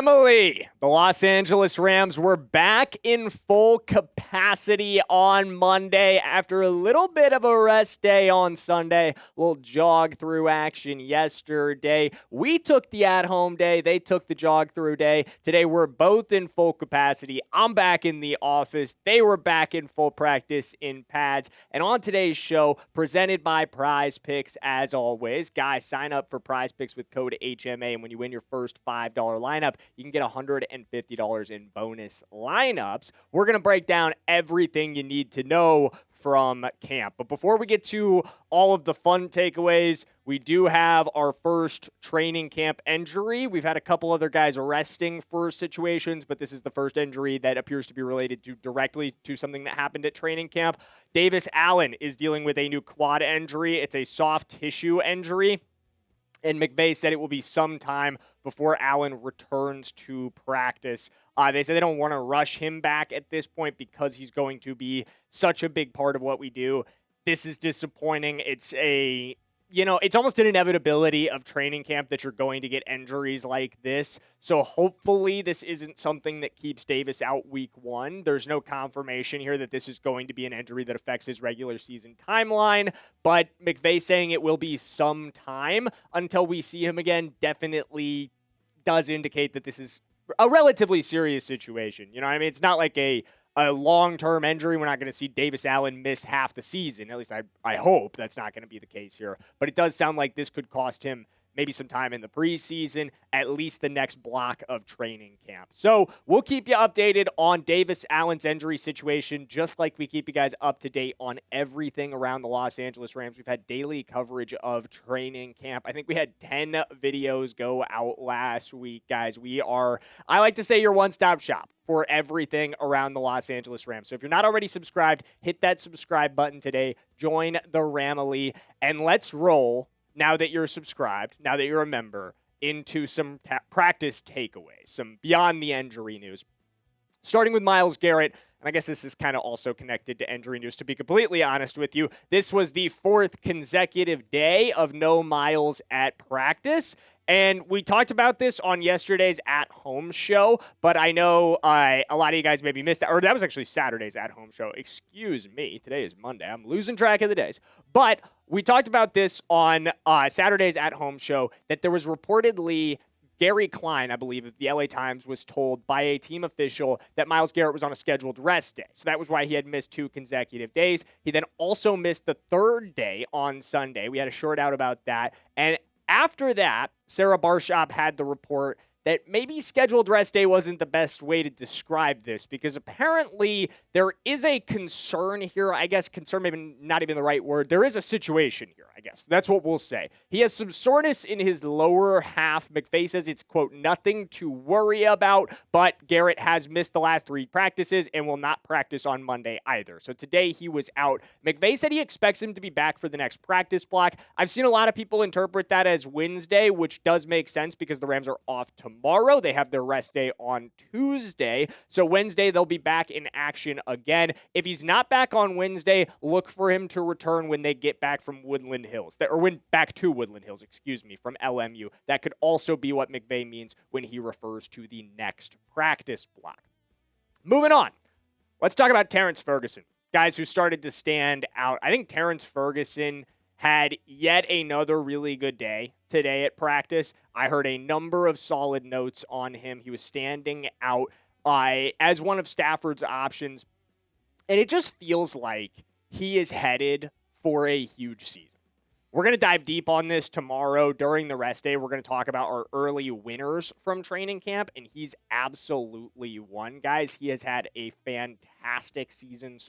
Emily, the Los Angeles Rams were back in full capacity on Monday after a little bit of a rest day on Sunday. A little jog through action yesterday. We took the at-home day. They took the jog through day. Today we're both in full capacity. I'm back in the office. They were back in full practice in pads. And on today's show, presented by Prize Picks, as always. Guys, sign up for Prize Picks with code HMA. And when you win your first $5 lineup, you can get $150 in bonus lineups. We're going to break down everything you need to know from camp. But before we get to all of the fun takeaways, we do have our first training camp injury. We've had a couple other guys resting for situations, but this is the first injury that appears to be related directly to something that happened at training camp. Davis Allen is dealing with a new quad injury. It's a soft tissue injury. And McVay said it will be some time before Allen returns to practice. They said they don't want to rush him back at this point because he's going to be such a big part of what we do. This is disappointing. It's almost an inevitability of training camp that you're going to get injuries like this. So hopefully this isn't something that keeps Davis out week one. There's no confirmation here that this is going to be an injury that affects his regular season timeline, but McVay saying it will be some time until we see him again definitely does indicate that this is a relatively serious situation. You know what I mean? It's not like a long-term injury. We're not going to see Davis Allen miss half the season. At least I hope that's not going to be the case here. But it does sound like this could cost him maybe some time in the preseason, at least the next block of training camp. So we'll keep you updated on Davis Allen's injury situation, just like we keep you guys up to date on everything around the Los Angeles Rams. We've had daily coverage of training camp. I think we had 10 videos go out last week, guys. I like to say, your one-stop shop for everything around the Los Angeles Rams. So if you're not already subscribed, hit that subscribe button today. Join the Ramily, and let's roll, now that you're subscribed, now that you're a member, into some practice takeaways, some beyond the injury news. Starting with Myles Garrett, and I guess this is kind of also connected to injury news, to be completely honest with you. This was the fourth consecutive day of no Myles at practice. And we talked about this on yesterday's at-home show, but I know a lot of you guys maybe missed that. Or that was actually Saturday's at-home show. Excuse me. Today is Monday. I'm losing track of the days. But we talked about this on Saturday's at-home show, that there was reportedly Gary Klein, I believe, of the LA Times, was told by a team official that Myles Garrett was on a scheduled rest day. So that was why he had missed 2 consecutive days. He then also missed the third day on Sunday. We had a short out about that. And after that, Sarah Barshop had the report that maybe scheduled rest day wasn't the best way to describe this, because apparently there is a concern here. I guess concern maybe not even the right word. There is a situation here, I guess. That's what we'll say. He has some soreness in his lower half. McVay says it's, quote, nothing to worry about, but Garrett has missed the last 3 practices and will not practice on Monday either. So today he was out. McVay said he expects him to be back for the next practice block. I've seen a lot of people interpret that as Wednesday, which does make sense because the Rams are off tomorrow. They have their rest day on Tuesday. So Wednesday, they'll be back in action again. If he's not back on Wednesday, look for him to return when they get back from Woodland Hills, back to Woodland Hills, from LMU. That could also be what McVay means when he refers to the next practice block. Moving on. Let's talk about Terrance Ferguson. Guys who started to stand out. I think Terrance Ferguson had yet another really good day today at practice. I heard a number of solid notes on him. He was standing out as one of Stafford's options. And it just feels like he is headed for a huge season. We're going to dive deep on this tomorrow during the rest day. We're going to talk about our early winners from training camp, and he's absolutely one. Guys, he has had a fantastic season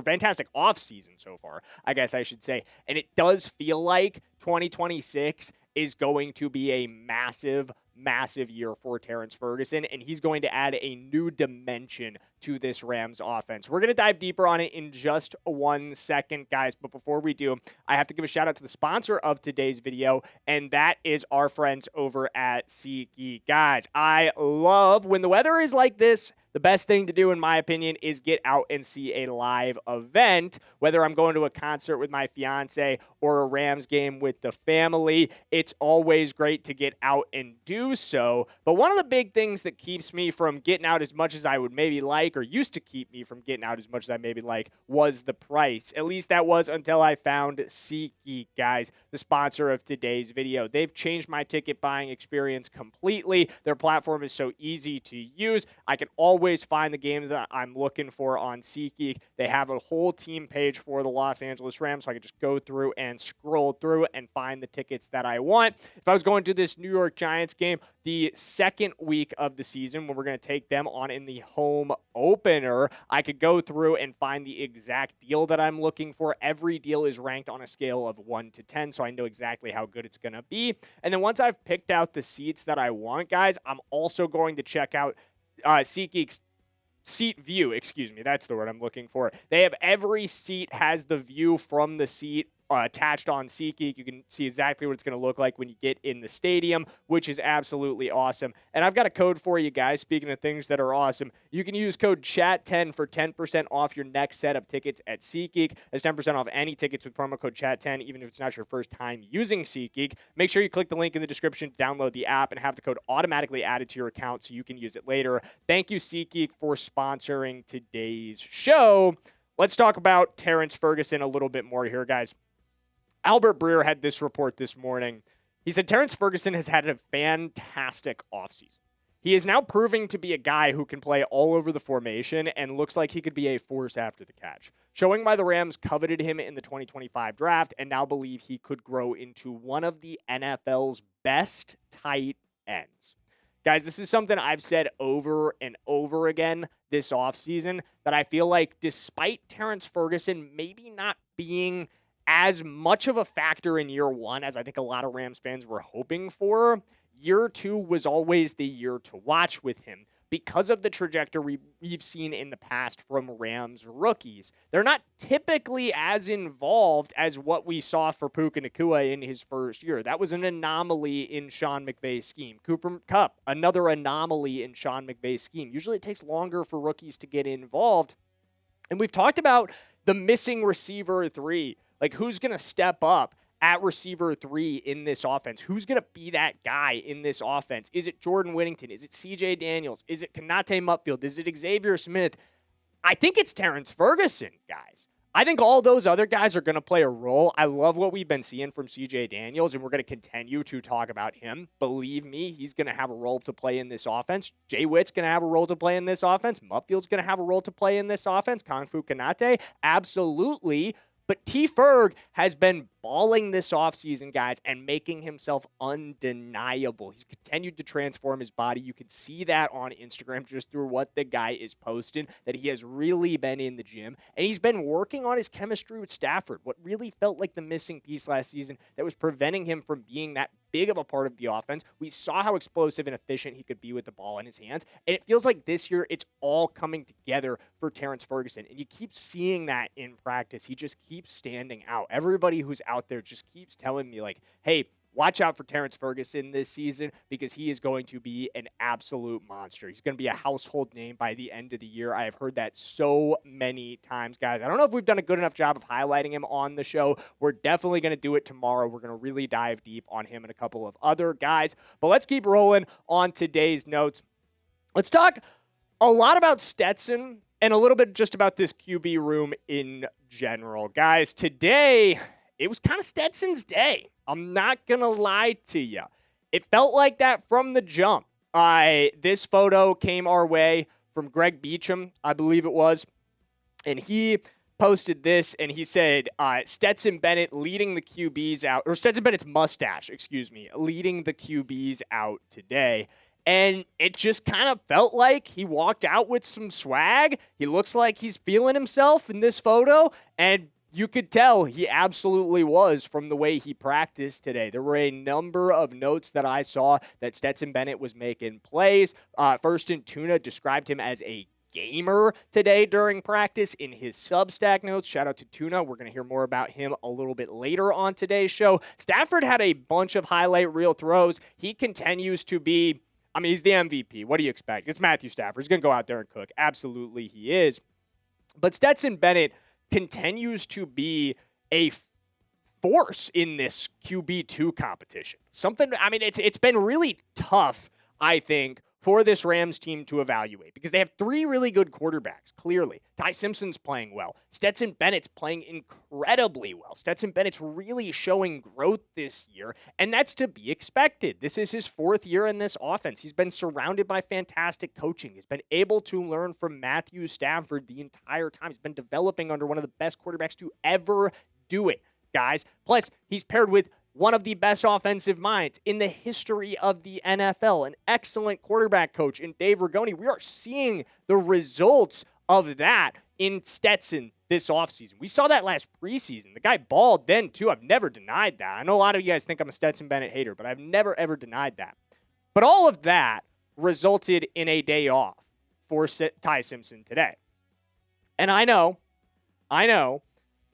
fantastic off season so far, I guess I should say. And it does feel like 2026 is going to be a massive year for Terrance Ferguson, and he's going to add a new dimension to this Rams offense. We're going to dive deeper on it in just 1 second, guys. But before we do, I have to give a shout out to the sponsor of today's video, and that is our friends over at SeatGeek. Guys, I love when the weather is like this. The best thing to do, in my opinion, is get out and see a live event, whether I'm going to a concert with my fiance or a Rams game with the family. It's always great to get out and do so. But one of the big things that keeps me from getting out as much as I would maybe like, or used to keep me from getting out as much as I maybe like, was the price. At least that was until I found SeatGeek, guys, the sponsor of today's video. They've changed my ticket buying experience completely. Their platform is so easy to use. I can always find the game that I'm looking for on SeatGeek. They have a whole team page for the Los Angeles Rams, so I can just go through and scroll through and find the tickets that I want. If I was going to this New York Giants game, the second week of the season, when we're going to take them on in the home opener, I could go through and find the exact deal that I'm looking for. Every deal is ranked on a scale of 1 to 10, so I know exactly how good it's going to be. And then once I've picked out the seats that I want, guys, I'm also going to check out SeatGeek's seat view, that's the word I'm looking for. They have every seat has the view from the seat attached on SeatGeek. You can see exactly what it's going to look like when you get in the stadium, which is absolutely awesome. And I've got a code for you guys. Speaking of things that are awesome, you can use code CHAT10 for 10% off your next set of tickets at SeatGeek. That's 10% off any tickets with promo code CHAT10, even if it's not your first time using SeatGeek. Make sure you click the link in the description to download the app and have the code automatically added to your account so you can use it later. Thank you, SeatGeek, for sponsoring today's show. Let's talk about Terrance Ferguson a little bit more here, guys. Albert Breer had this report this morning. He said Terrance Ferguson has had a fantastic offseason. He is now proving to be a guy who can play all over the formation and looks like he could be a force after the catch, showing why the Rams coveted him in the 2025 draft and now believe he could grow into one of the NFL's best tight ends. Guys, this is something I've said over and over again this offseason, that I feel like despite Terrance Ferguson maybe not being as much of a factor in year one as I think a lot of Rams fans were hoping for, year two was always the year to watch with him because of the trajectory we've seen in the past from Rams rookies. They're not typically as involved as what we saw for Puka Nacua in his first year. That was an anomaly in Sean McVay's scheme. Cooper Kupp, another anomaly in Sean McVay's scheme. Usually it takes longer for rookies to get involved. And we've talked about the missing receiver 3. Like, who's going to step up at receiver 3 in this offense? Who's going to be that guy in this offense? Is it Jordan Whittington? Is it CJ Daniels? Is it Konate Mutfield? Is it Xavier Smith? I think it's Terrance Ferguson, guys. I think all those other guys are going to play a role. I love what we've been seeing from CJ Daniels, and we're going to continue to talk about him. Believe me, he's going to have a role to play in this offense. Jay Witt's going to have a role to play in this offense. Mutfield's going to have a role to play in this offense. Kung Fu Konate, absolutely. But T. Ferg has been balling this offseason, guys, and making himself undeniable. He's continued to transform his body. You can see that on Instagram just through what the guy is posting, that he has really been in the gym. And he's been working on his chemistry with Stafford, what really felt like the missing piece last season that was preventing him from being that big of a part of the offense. We saw how explosive and efficient he could be with the ball in his hands. And it feels like this year it's all coming together for Terrance Ferguson. And you keep seeing that in practice. He just keeps standing out. Everybody who's out there just keeps telling me, like, hey, watch out for Terrance Ferguson this season because he is going to be an absolute monster. He's going to be a household name by the end of the year. I have heard that so many times, guys. I don't know if we've done a good enough job of highlighting him on the show. We're definitely going to do it tomorrow. We're going to really dive deep on him and a couple of other guys. But let's keep rolling on today's notes. Let's talk a lot about Stetson and a little bit just about this QB room in general. Guys, today, it was kind of Stetson's day. I'm not going to lie to you. It felt like that from the jump. This photo came our way from Greg Beacham, I believe it was. And he posted this, and he said, Stetson Bennett leading the QBs out, or Stetson Bennett's mustache, leading the QBs out today. And it just kind of felt like he walked out with some swag. He looks like he's feeling himself in this photo, and you could tell he absolutely was from the way he practiced today. There were a number of notes that I saw that Stetson Bennett was making plays. First and Tuna described him as a gamer today during practice in his Substack notes. Shout out to Tuna. We're going to hear more about him a little bit later on today's show. Stafford had a bunch of highlight reel throws. He continues to be, he's the MVP. What do you expect? It's Matthew Stafford. He's going to go out there and cook. Absolutely, he is. But Stetson Bennett continues to be a force in this QB2 competition. It's been really tough, I think, for this Rams team to evaluate because they have three really good quarterbacks, clearly. Ty Simpson's playing well. Stetson Bennett's playing incredibly well. Stetson Bennett's really showing growth this year, and that's to be expected. This is his fourth year in this offense. He's been surrounded by fantastic coaching. He's been able to learn from Matthew Stafford the entire time. He's been developing under one of the best quarterbacks to ever do it, guys. Plus, he's paired with one of the best offensive minds in the history of the NFL, an excellent quarterback coach in Dave Ragone. We are seeing the results of that in Stetson this offseason. We saw that last preseason. The guy balled then, too. I've never denied that. I know a lot of you guys think I'm a Stetson Bennett hater, but I've never, ever denied that. But all of that resulted in a day off for Ty Simpson today. And I know,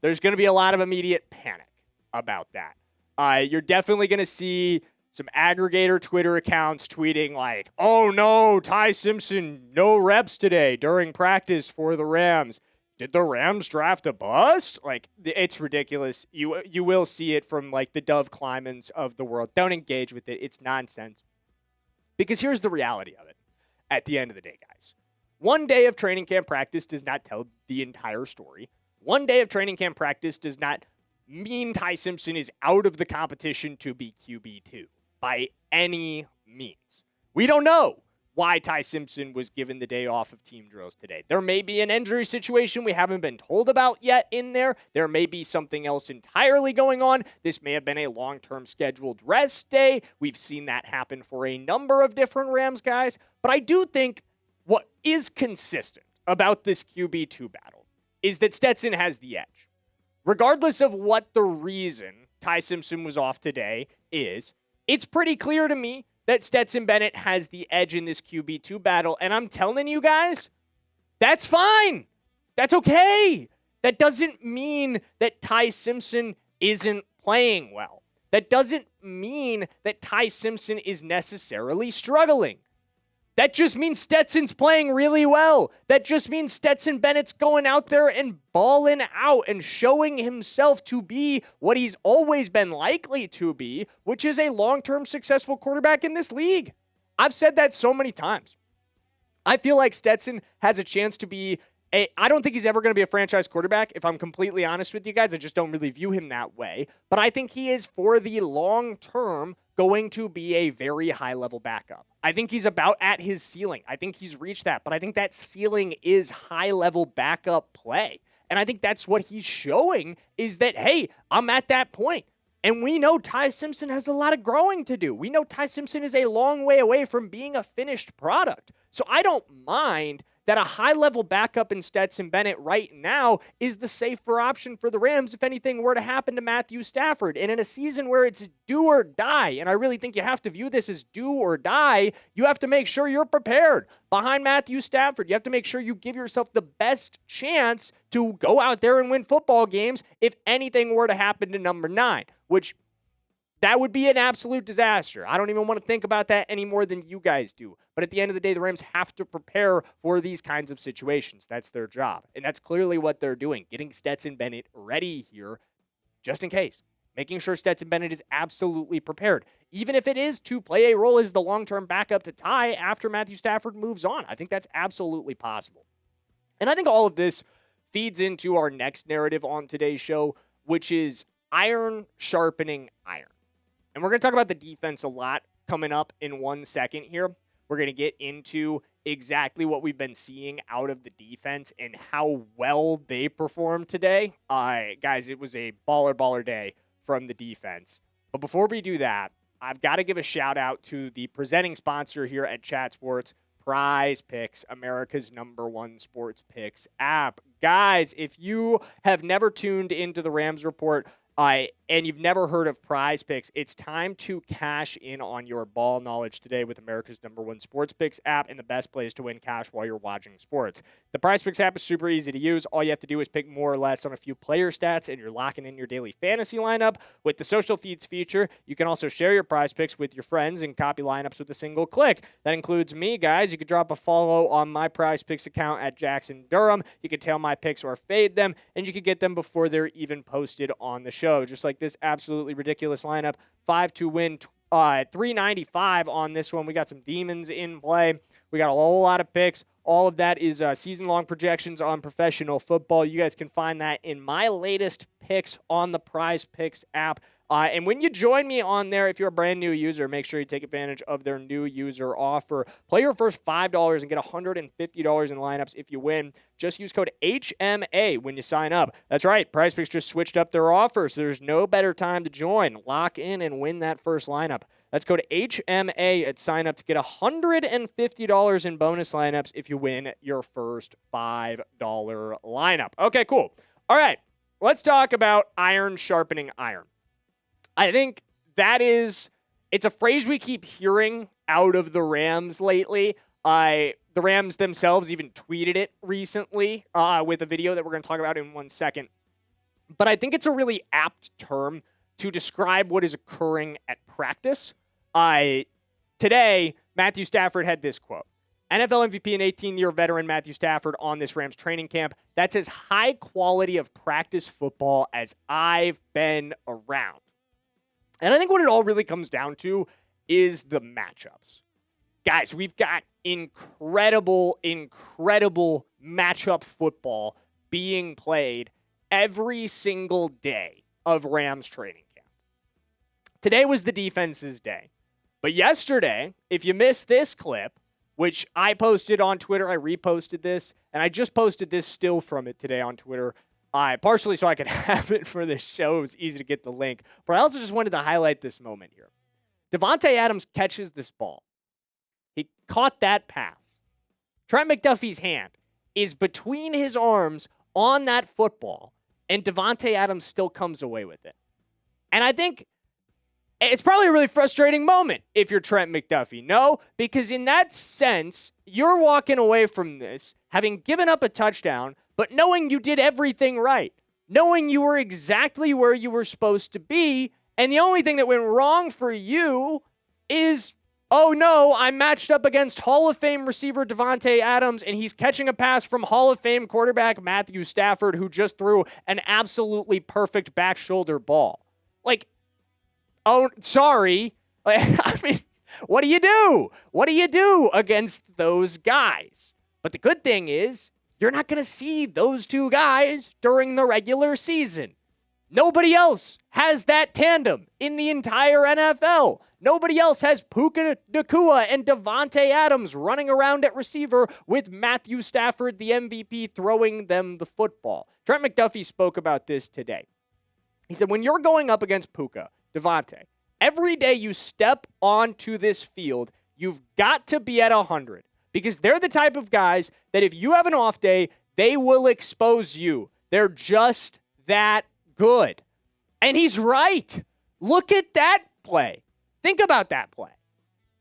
there's going to be a lot of immediate panic about that. You're definitely going to see some aggregator Twitter accounts tweeting like, oh no, Ty Simpson, no reps today during practice for the Rams. Did the Rams draft a bust? Like, it's ridiculous. You will see it from like the Dove Klymans of the world. Don't engage with it. It's nonsense. Because here's the reality of it at the end of the day, guys. One day of training camp practice does not tell the entire story. One day of training camp practice does not mean Ty Simpson is out of the competition to be QB2 by any means. We don't know why Ty Simpson was given the day off of team drills today. There may be an injury situation we haven't been told about yet in there. There may be something else entirely going on. This may have been a long-term scheduled rest day. We've seen that happen for a number of different Rams guys. But I do think what is consistent about this QB2 battle is that Stetson has the edge. Regardless of what the reason Ty Simpson was off today is, it's pretty clear to me that Stetson Bennett has the edge in this QB2 battle. And I'm telling you guys, that's fine. That's okay. That doesn't mean that Ty Simpson isn't playing well. That doesn't mean that Ty Simpson is necessarily struggling. That just means Stetson's playing really well. That just means Stetson Bennett's going out there and balling out and showing himself to be what he's always been likely to be, which is a long-term successful quarterback in this league. I've said that so many times. I feel like Stetson has a chance to be I don't think he's ever going to be a franchise quarterback, if I'm completely honest with you guys. I just don't really view him that way. But I think he is, for the long term, going to be a very high-level backup. I think he's about at his ceiling. I think he's reached that. But I think that ceiling is high-level backup play. And I think that's what he's showing is that, hey, I'm at that point. And we know Ty Simpson has a lot of growing to do. We know Ty Simpson is a long way away from being a finished product. So I don't mind that a high-level backup in Stetson Bennett right now is the safer option for the Rams if anything were to happen to Matthew Stafford. And in a season where it's do or die, and I really think you have to view this as do or die, you have to make sure you're prepared behind Matthew Stafford. You have to make sure you give yourself the best chance to go out there and win football games if anything were to happen to number 9, which that would be an absolute disaster. I don't even want to think about that any more than you guys do. But at the end of the day, the Rams have to prepare for these kinds of situations. That's their job. And that's clearly what they're doing, getting Stetson Bennett ready here just in case, making sure Stetson Bennett is absolutely prepared, even if it is to play a role as the long-term backup to Ty after Matthew Stafford moves on. I think that's absolutely possible. And I think all of this feeds into our next narrative on today's show, which is iron sharpening iron. And we're going to talk about the defense a lot coming up in 1 second here. We're going to get into exactly what we've been seeing out of the defense and how well they performed today. Guys, it was a baller day from the defense. But before we do that, I've got to give a shout out to the presenting sponsor here at Chat Sports, Prize Picks, America's #1 sports picks app. Guys, if you have never tuned into the Rams Report, and you've never heard of Prize Picks, it's time to cash in on your ball knowledge today with America's #1 sports picks app and the best place to win cash while you're watching sports. The Prize Picks app is super easy to use. All you have to do is pick more or less on a few player stats, and you're locking in your daily fantasy lineup. With the social feeds feature, you can also share your Prize Picks with your friends and copy lineups with a single click. That includes me, guys. You could drop a follow on my Prize Picks account at Jackson Durham. You could tail my picks or fade them, and you could get them before they're even posted on the show. Just like this absolutely ridiculous lineup, 5 to win, $395 on this one. We got some demons in play. We got a whole lot of picks. All of that is season-long projections on professional football. You guys can find that in my latest picks on the Prize Picks app. And when you join me on there, if you're a brand new user, make sure you take advantage of their new user offer. Play your first $5 and get $150 in lineups if you win. Just use code HMA when you sign up. That's right. Prize Picks just switched up their offer, so there's no better time to join. Lock in and win that first lineup. That's code HMA at sign up to get $150 in bonus lineups if you win your first $5 lineup. Okay, cool. All right, let's talk about iron sharpening iron. I think it's a phrase we keep hearing out of the Rams lately. The Rams themselves even tweeted it recently with a video that we're going to talk about in 1 second. But I think it's a really apt term to describe what is occurring at practice. Today, Matthew Stafford had this quote. NFL MVP and 18-year veteran Matthew Stafford on this Rams training camp. That's as high quality of practice football as I've been around. And I think what it all really comes down to is the matchups. Guys, we've got incredible matchup football being played every single day of Rams training camp. Today was the defense's day. But yesterday, if you missed this clip, which I posted on Twitter, I reposted this, and I just posted this still from it today on Twitter, partially so I could have it for the show. It was easy to get the link. But I also just wanted to highlight this moment here. Davante Adams catches this ball. He caught that pass. Trent McDuffie's hand is between his arms on that football, and Davante Adams still comes away with it. And I think it's probably a really frustrating moment if you're Trent McDuffie. No, because in that sense, you're walking away from this having given up a touchdown, but knowing you did everything right, knowing you were exactly where you were supposed to be, and the only thing that went wrong for you is, oh no, I'm matched up against Hall of Fame receiver Davante Adams, and he's catching a pass from Hall of Fame quarterback Matthew Stafford, who just threw an absolutely perfect back shoulder ball. Like, oh, sorry. I mean, what do you do? What do you do against those guys? But the good thing is, you're not going to see those two guys during the regular season. Nobody else has that tandem in the entire NFL. Nobody else has Puka Nacua and Davante Adams running around at receiver with Matthew Stafford, the MVP, throwing them the football. Trent McDuffie spoke about this today. He said, when you're going up against Puka, Davante, every day you step onto this field, you've got to be at 100. Because they're the type of guys that if you have an off day, they will expose you. They're just that good. And he's right. Look at that play. Think about that play.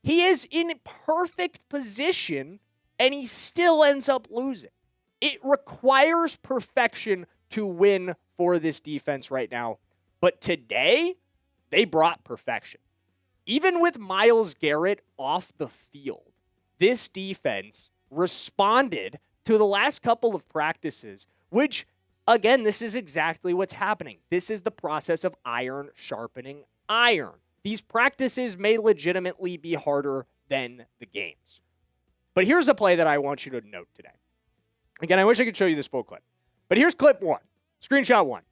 He is in perfect position, and he still ends up losing. It requires perfection to win for this defense right now. But today, they brought perfection. Even with Myles Garrett off the field, this defense responded to the last couple of practices, which, again, this is exactly what's happening. This is the process of iron sharpening iron. These practices may legitimately be harder than the games. But here's a play that I want you to note today. Again, I wish I could show you this full clip. But here's clip 1, screenshot 1.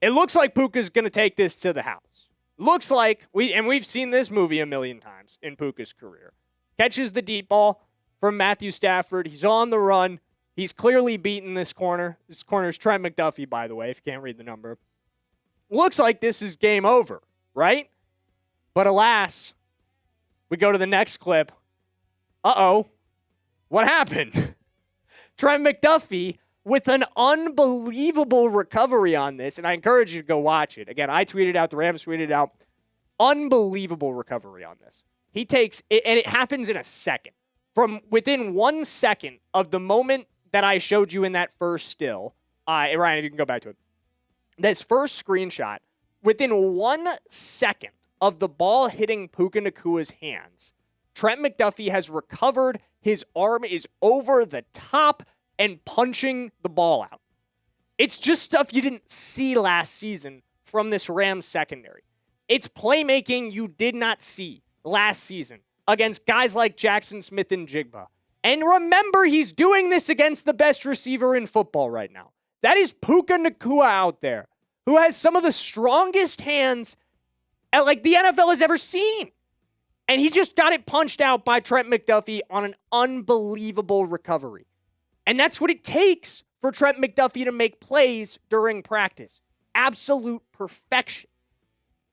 It looks like Puka's going to take this to the house. Looks like, we've seen this movie a million times in Puka's career. Catches the deep ball from Matthew Stafford. He's on the run. He's clearly beaten this corner. This corner is Trent McDuffie, by the way, if you can't read the number. Looks like this is game over, right? But alas, we go to the next clip. Uh-oh. What happened? Trent McDuffie with an unbelievable recovery on this, and I encourage you to go watch it. Again, I tweeted out, the Rams tweeted out, unbelievable recovery on this. He takes it, and it happens in a second. From within 1 second of the moment that I showed you in that first still, Ryan, if you can go back to it, this first screenshot, within 1 second of the ball hitting Puka Nakua's hands, Trent McDuffie has recovered. His arm is over the top and punching the ball out. It's just stuff you didn't see last season from this Rams secondary. It's playmaking you did not see last season against guys like Jackson Smith and Jigba. And remember, he's doing this against the best receiver in football right now. That is Puka Nacua out there, who has some of the strongest hands like the NFL has ever seen. And he just got it punched out by Trent McDuffie on an unbelievable recovery. And that's what it takes for Trent McDuffie to make plays during practice. Absolute perfection.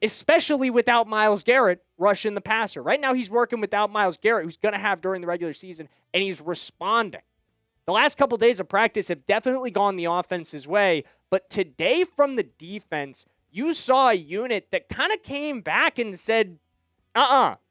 Especially without Myles Garrett rushing the passer. Right now he's working without Myles Garrett, who's going to have during the regular season, and he's responding. The last couple days of practice have definitely gone the offense's way, but today from the defense, you saw a unit that kind of came back and said,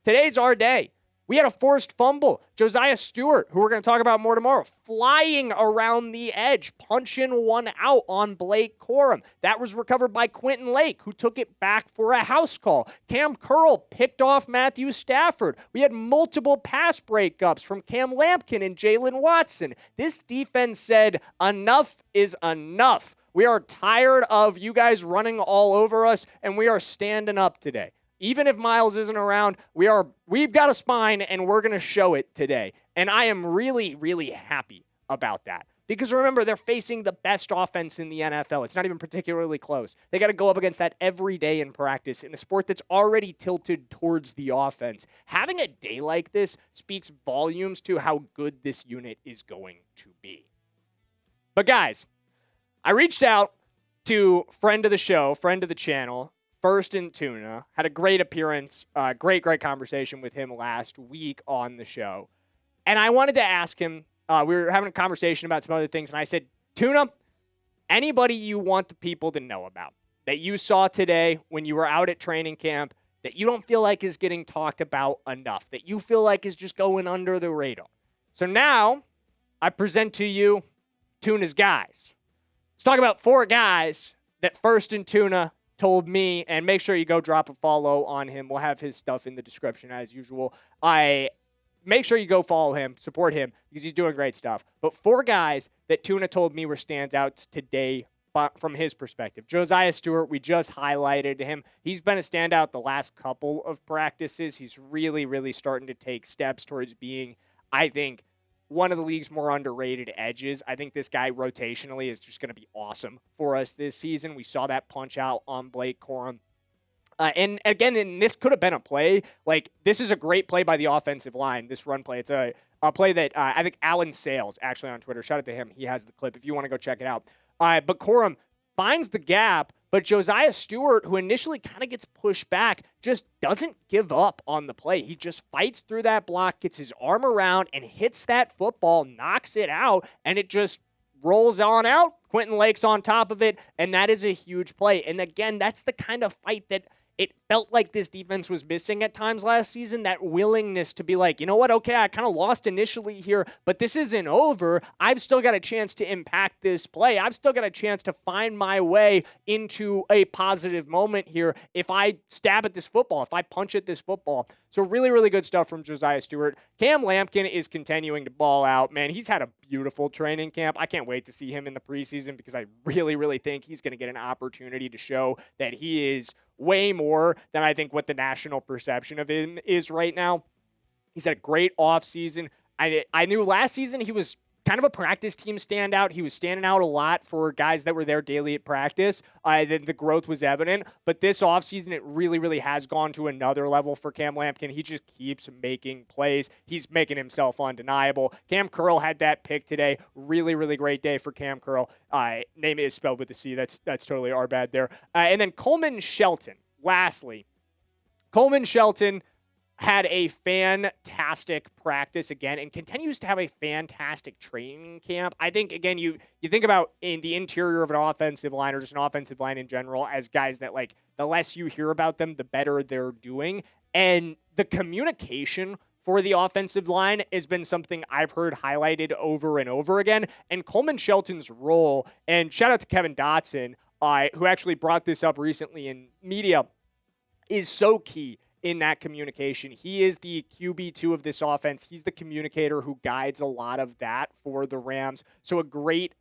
today's our day. We had a forced fumble. Josiah Stewart, who we're going to talk about more tomorrow, flying around the edge, punching one out on Blake Corum. That was recovered by Quentin Lake, who took it back for a house call. Cam Curl picked off Matthew Stafford. We had multiple pass breakups from Cam Lampkin and Jalen Watson. This defense said, enough is enough. We are tired of you guys running all over us, and we are standing up today. Even if Myles isn't around, we've got a spine, and we're going to show it today. And I am really, really happy about that. Because remember, they're facing the best offense in the NFL. It's not even particularly close. They got to go up against that every day in practice in a sport that's already tilted towards the offense. Having a day like this speaks volumes to how good this unit is going to be. But guys, I reached out to friend of the show, friend of the channel, First and Tuna, had a great appearance, great conversation with him last week on the show. And I wanted to ask him, we were having a conversation about some other things, and I said, Tuna, anybody you want the people to know about that you saw today when you were out at training camp that you don't feel like is getting talked about enough, that you feel like is just going under the radar. So now I present to you Tuna's guys. Let's talk about 4 guys that First and Tuna told me, and make sure you go drop a follow on him. We'll have his stuff in the description as usual. Make sure you go follow him, support him, because he's doing great stuff. But 4 guys that Tuna told me were standouts today from his perspective. Josiah Stewart, we just highlighted him. He's been a standout the last couple of practices. He's really, really starting to take steps towards being, I think, one of the league's more underrated edges. I think this guy rotationally is just going to be awesome for us this season. We saw that punch out on Blake Corum. And again, this could have been a play. Like, this is a great play by the offensive line, this run play. It's a play that I think Alan Sales, actually on Twitter, shout out to him. He has the clip if you want to go check it out. But Corum finds the gap, but Josiah Stewart, who initially kind of gets pushed back, just doesn't give up on the play. He just fights through that block, gets his arm around, and hits that football, knocks it out, and it just rolls on out. Quentin Lake's on top of it, and that is a huge play. And again, that's the kind of fight that it felt like this defense was missing at times last season, that willingness to be like, you know what, okay, I kind of lost initially here, but this isn't over. I've still got a chance to impact this play. I've still got a chance to find my way into a positive moment here if I stab at this football, if I punch at this football. So really, really good stuff from Josiah Stewart. Cam Lampkin is continuing to ball out. Man, he's had a beautiful training camp. I can't wait to see him in the preseason because I really, really think he's going to get an opportunity to show that he is way more than I think what the national perception of him is right now. He's had a great offseason. I knew last season he was kind of a practice team standout. He was standing out a lot for guys that were there daily at practice. The growth was evident. But this offseason, it really, really has gone to another level for Cam Lampkin. He just keeps making plays. He's making himself undeniable. Cam Curl had that pick today. Really, really great day for Cam Curl. Name is spelled with a C. That's totally our bad there. And then Coleman Shelton. Lastly, Coleman Shelton, had a fantastic practice again and continues to have a fantastic training camp. I think, again, you think about in the interior of an offensive line or just an offensive line in general as guys that, like, the less you hear about them, the better they're doing. And the communication for the offensive line has been something I've heard highlighted over and over again. And Coleman Shelton's role, and shout out to Kevin Dotson, who actually brought this up recently in media, is so key in that communication. He is the QB2 of this offense. He's the communicator who guides a lot of that for the Rams. So a great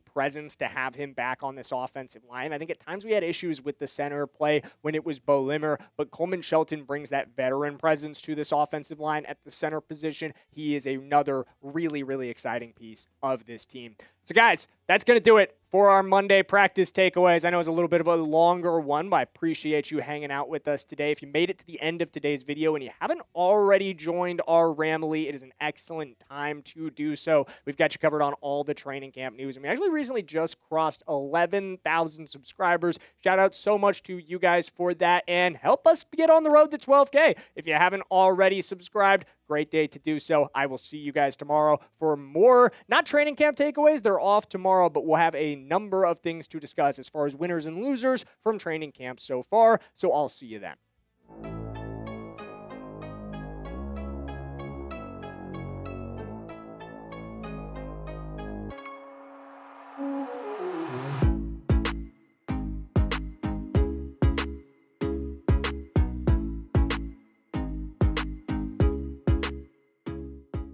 presence to have him back on this offensive line. I think at times we had issues with the center play when it was Bo Limmer, but Coleman Shelton brings that veteran presence to this offensive line at the center position. He is another really exciting piece of this team. So guys, that's going to do it for our Monday practice takeaways. I know it's a little bit of a longer one, but I appreciate you hanging out with us today. If you made it to the end of today's video and you haven't already joined our Ramily, it is an excellent time to do so. We've got you covered on all the training camp news. And we actually recently just crossed 11,000 subscribers. Shout out so much to you guys for that, and help us get on the road to 12K. If you haven't already subscribed, great day to do so. I will see you guys tomorrow for more, not training camp takeaways. They're off tomorrow, but we'll have a number of things to discuss as far as winners and losers from training camp so far. So I'll see you then.